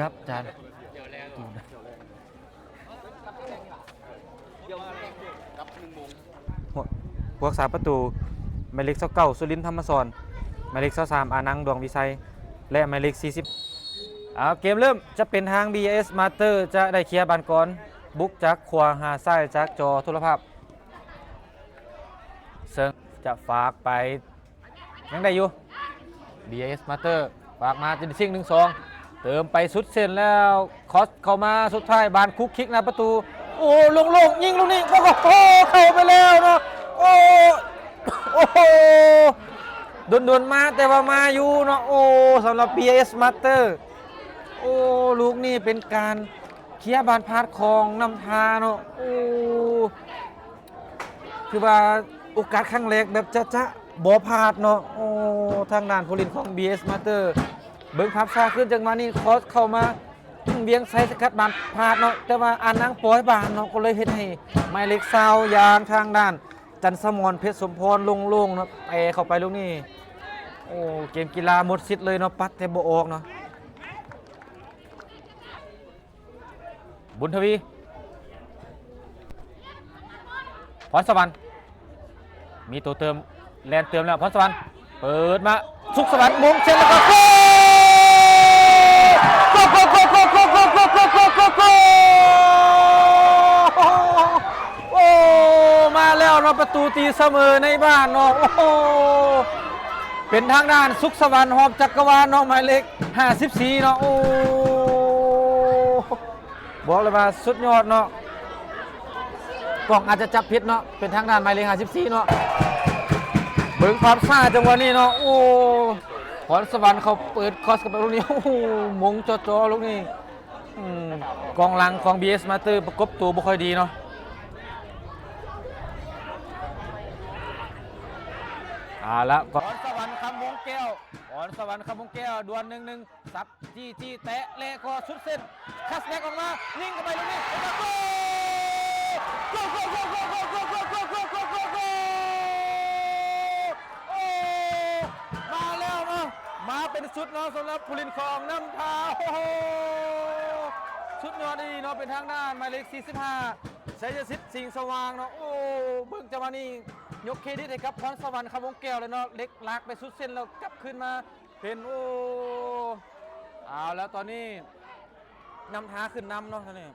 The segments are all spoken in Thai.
ดับจานพวกสาประตูหมายเลข29สุรินทร์ธรรมสอนหมายเลข23อานังดวงวิชัยและหมายเลข40เกมเริ่มจะเป็นทาง BS Master จะได้เคลียร์บอลก่อนบุกจากขวาหาซ้ายจากจอโทรภาพเซิงจะฝากไปยังได้อยู่ BS Master ฝากมาจะได้ชิง1-2เติมไปสุดเส้นแล้วคอสเข้ามาสุดท้ายบานคุกคิกนะประตูโอ้ลงยิงลูกนี้โอ้โหเข้าไปแล้วเนาะโอ้โหโดนมาแต่ว่ามาอยู่เนาะโอ้สำหรับ BS Master โอ้ลูกนี่เป็นการเคลียร์บานพาดของนำทาเนาะโอ้คือว่าโอกาสครั้งแรกแบบจะบ่พลาดเนาะโอ้ทางด้านผู้เล่นของ BS Master เบิ้งพับซาขึ้นจังมานี่คอสเข้ามาเบียงไซสกัดบานพลาดเนาะแต่ว่าอานังปล่อยบานเนาะก็เลยเฮ็ดให้หมายเลข20ยางทางด้านจันสมรเพชรสมพรโล่งๆเนาะไปเข้าไปลูกนี้โอ้เกมกีฬาหมดสิทธิ์เลยเนาะปัดแต่บ่ออกเนาะบุญทวีพรสวรรค์มีตัวเติมแลนเติมแล้วพรสวรรค์เปิดมาสุขสวรรค์มงเช่นแล้วก็โกโอ้มาแล้วเนาะประตูตีเสมอในบ้านเนาะโอ้เป็นทางด้านสุขสวรรค์หอบจักรวาลเนาะหมายเลข54เนาะโอ้บอกเลยว่าสุดยอดเนาะกล่องอาจจะจับผิดเนาะเป็นทางด้านหมายเลข54เนาะเบิ่งความซ่าจังหวะนี้เนาะโอ้พรสวรรค์เขาเปิดคอสกับลูกนี้โอ้มงจ่อลูกนี้กองหลังของ BS Master ประกบตัวบ่ค่อยดีเนาะแล้วพรสวรรค์คำวงแก้วพรสวรรค์คำวงแก้วดวล1-1ซับจี้แตะเละคอสุดเส้นคัสแนกออกมานิ่งเข้าไปลูกนี้มาแล้วเนาะมาเป็นสุดเนาะสำหรับผู้เล่นของน้ำพาโอ้โหสุดยอดดีเนาะเป็นทางด้านหมายเลข45ชัยสิทธิ์สิงห์สว่างเนาะโอ้เบิ่งจังหวะนี้ยกเครดิตให้กับพรสวรรค์คำวงแก้วเลยเนาะเล็กลากไปสุดเส้นแล้วกลับขึ้นมาเป็นโอ้เอาแล้วตอนนี้นำท้าขึ้นนำเนาะท่านนี่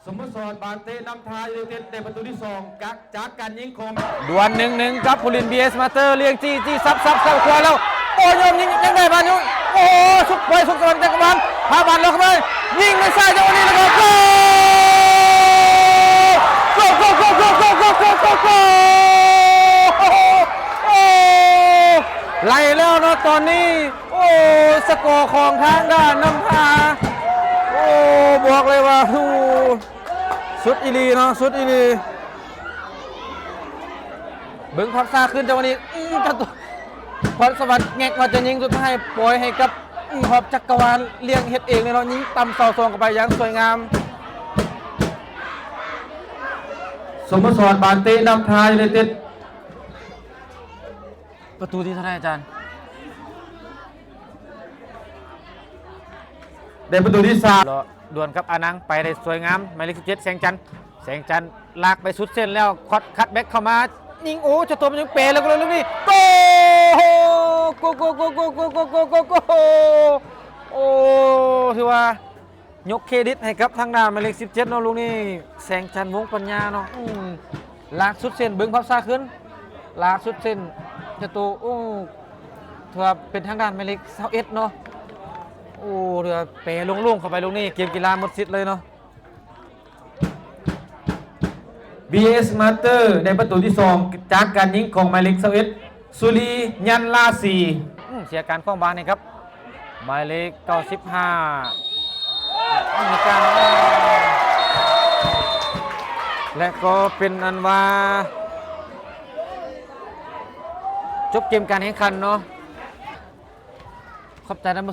สโมสรบางเตนำทายยูไนเต็ดในประตูที่2จากการยิงของดวล1-1กับผู้เล่น BS Master เลี้ยงจี้ซับเข้าขวาแล้วโอ้ยยยิงยังได้บอลอยู่โอ้สุดไปสุดสวรรค์จักรวาลพาบอลลงไปยิงในซ้ายจังหวะนี้แล้วก็โกไล่แล้วเนาะตอนนี้โอ้สกอร์ของทางด้านน้ำพาโอ้บอกเลยว่าสุดอีลีเนาะสุดอีลีเบิ้งพับซาขึ้นจังหวะนี้พรสวรรค์แงกมาจะยิงสุดท้ายปล่อยให้กับหอบจักรวาลเลี้ยงเฮ็ดเองเลยเนาะยิงต่ำเสาทรงกันไปอย่างสวยงามสโมสรบางเตนำทายยูไนเต็ดประตูที่เท่าไหร่อาจารย์ในประตูที่3ดวลกับอานังไปได้สวยงามหมายเลข17แสงจันทร์ลากไปสุดเส้นแล้วคัดแบ็กเข้ามายิงโอ้จะตัวมันยังเป๋แล้วก็เลยลูกนี้โกโอ้ถือว่ายกเครดิตให้กับทางด้านหมายเลข17เนาะลูกนี้แสงจันทร์วงปัญญาเนาะลากสุดเส้นเบิ้งพับซาขึ้นลากสุดเส้นจะตัวโอ้ถือว่าเป็นทางด้านหมายเลข21เนาะโอ้เรือเป๋ลงเข้าไปลูกนี้เกมกีฬาหมดสิทธิ์เลยเนาะBS Master ในประตูที่2จากการยิงของหมายเลข21สุรียันลาศีเสียการคล้องบาลนี่ครับหมายเลข95มีการและก็เป็นอันว่าจบเกมการแข่งขันเนาะขอบใจท่านผู้ชม